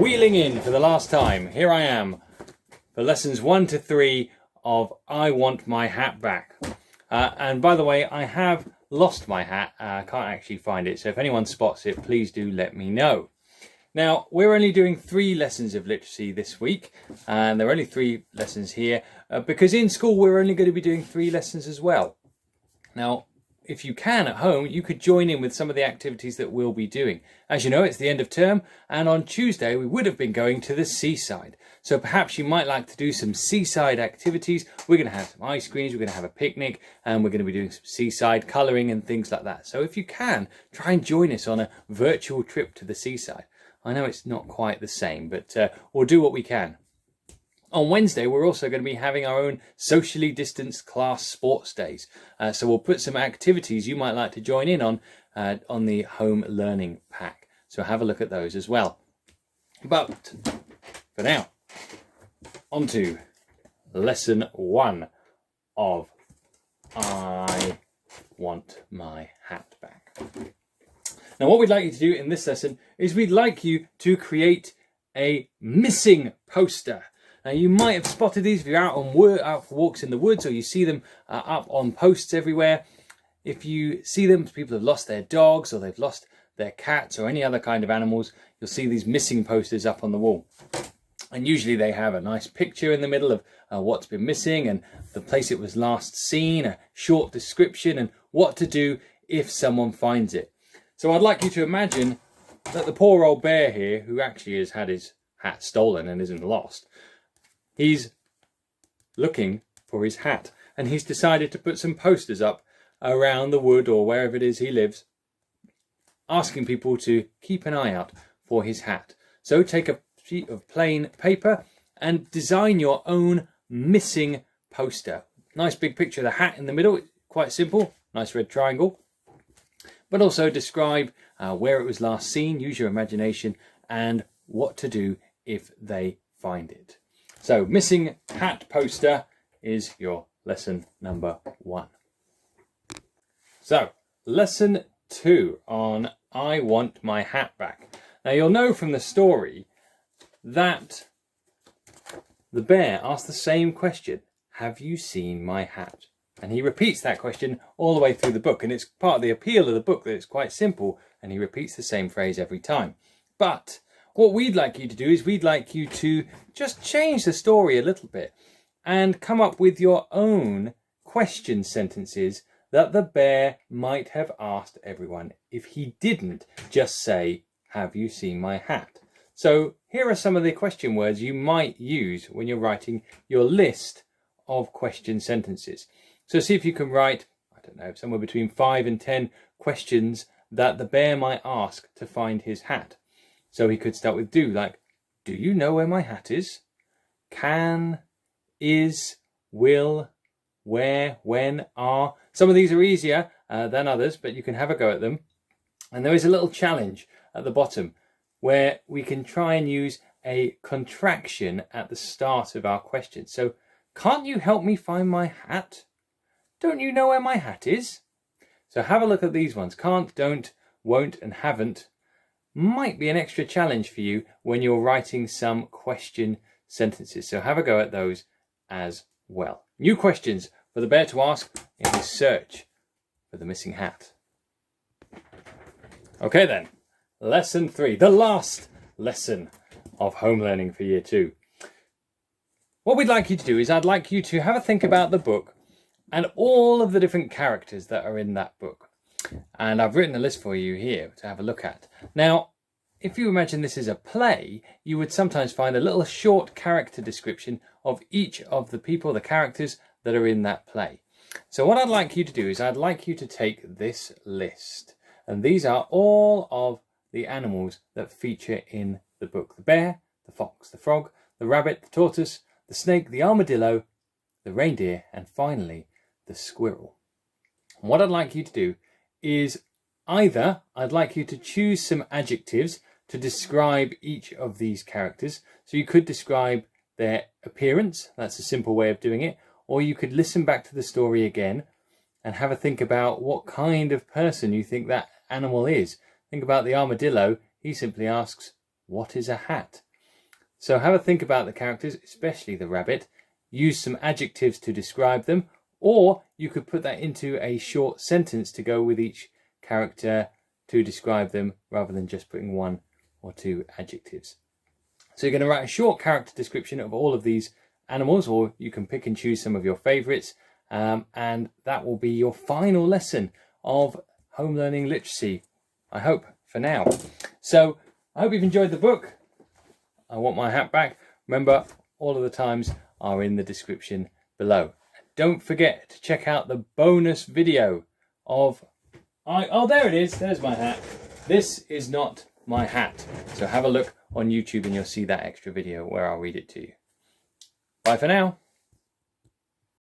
wheeling in for the last time. Here I am for lessons 1 to 3 of I Want My Hat Back. And by the way, I have lost my hat. I can't actually find it. So if anyone spots it, please do let me know. Now, we're only doing 3 lessons of literacy this week. And there are only 3 lessons here because in school we're only going to be doing 3 lessons as well. Now, if you can at home, you could join in with some of the activities that we'll be doing. As you know, it's the end of term, and on Tuesday we would have been going to the seaside. So perhaps you might like to do some seaside activities. We're going to have some ice creams, we're going to have a picnic, and we're going to be doing some seaside colouring and things like that. So if you can, try and join us on a virtual trip to the seaside. I know it's not quite the same, but we'll do what we can. On Wednesday, we're also going to be having our own socially distanced class sports days. So we'll put some activities you might like to join in on the home learning pack. So have a look at those as well. But for now, on to lesson 1 of I Want My Hat Back. Now what we'd like you to do in this lesson is we'd like you to create a missing poster. Now you might have spotted these if you're out for walks in the woods, or you see them up on posts everywhere. If you see them, people have lost their dogs or they've lost their cats or any other kind of animals, you'll see these missing posters up on the wall. And usually they have a nice picture in the middle of what's been missing and the place it was last seen, a short description and what to do if someone finds it. So I'd like you to imagine that the poor old bear here, who actually has had his hat stolen and isn't lost, he's looking for his hat, and he's decided to put some posters up around the wood or wherever it is he lives, asking people to keep an eye out for his hat. So take a sheet of plain paper and design your own missing poster. Nice big picture of the hat in the middle, quite simple, nice red triangle. But also describe where it was last seen, use your imagination, and what to do if they find it. So, missing hat poster is your lesson number 1. So, lesson 2 on I Want My Hat Back. Now, you'll know from the story that the bear asked the same question, have you seen my hat? And he repeats that question all the way through the book. And it's part of the appeal of the book that it's quite simple, and he repeats the same phrase every time. But what we'd like you to do is we'd like you to just change the story a little bit and come up with your own question sentences that the bear might have asked everyone if he didn't just say, have you seen my hat? So here are some of the question words you might use when you're writing your list of question sentences. So see if you can write, I don't know, somewhere between 5 and 10 questions that the bear might ask to find his hat. So he could start with do, like, do you know where my hat is? Can, is, will, where, when, are. Some of these are easier than others, but you can have a go at them. And there is a little challenge at the bottom where we can try and use a contraction at the start of our question. So, can't you help me find my hat? Don't you know where my hat is? So have a look at these ones. Can't, don't, won't, and haven't might be an extra challenge for you when you're writing some question sentences. So have a go at those as well. New questions for the bear to ask in his search for the missing hat. Okay then, lesson 3, the last lesson of home learning for year 2. What we'd like you to do is I'd like you to have a think about the book and all of the different characters that are in that book. And I've written a list for you here to have a look at. Now, if you imagine this is a play, you would sometimes find a little short character description of each of the people, the characters that are in that play. So what I'd like you to do is I'd like you to take this list. And these are all of the animals that feature in the book. The bear, the fox, the frog, the rabbit, the tortoise, the snake, the armadillo, the reindeer, and finally the squirrel. And what I'd like you to do is either I'd like you to choose some adjectives to describe each of these characters. So you could describe their appearance, that's a simple way of doing it, or you could listen back to the story again and have a think about what kind of person you think that animal is. Think about the armadillo. He simply asks, what is a hat? So have a think about the characters, especially the rabbit. Use some adjectives to describe them, or you could put that into a short sentence to go with each character to describe them, rather than just putting 1 or 2 adjectives. So you're going to write a short character description of all of these animals, or you can pick and choose some of your favourites, and that will be your final lesson of home learning literacy, I hope, for now. So I hope you've enjoyed the book. I Want My Hat Back. Remember, all of the times are in the description below. Don't forget to check out the bonus video of oh, there it is. There's my hat. This is not my hat. So have a look on YouTube and you'll see that extra video where I'll read it to you. Bye for now.